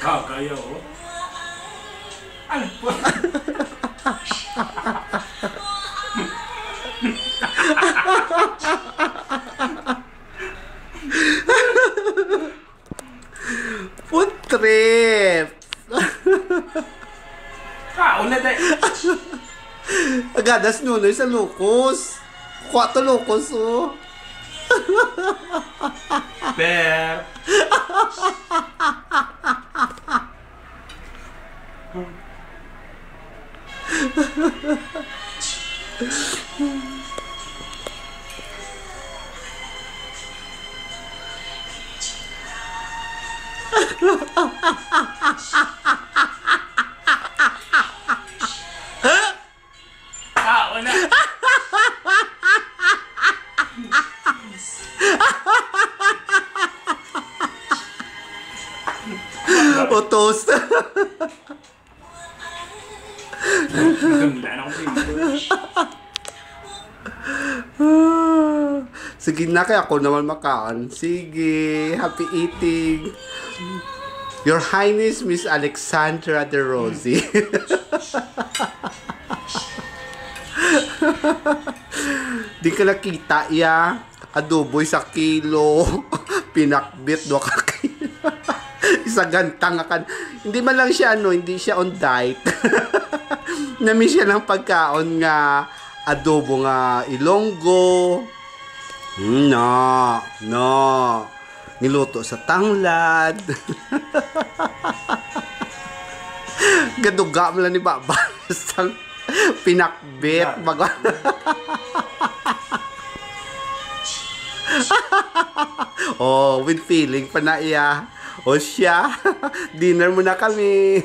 Kakayaw. Ano po? Food trip. Ulit eh. Agadas nunoy sa lukos. Kuha to lukos, oh. Per. Una. O toast. Sige na, kaya ako naman makaan. Sige, happy eating. Your Highness, Miss Alexandra de Rossi. Di ka nakita, ya. Adoboy sa kilo. Pinakbit, do ka kilo. Isa gantang akan. Hindi man lang siya, hindi siya on diet. Nami siya ng pagkaon nga adobo nga Ilonggo. No. Niluto sa tanglad. Gaduga mo lang ni Baba. Pinakbit. Oh, with feeling pa na iya. O siya, dinner muna kami.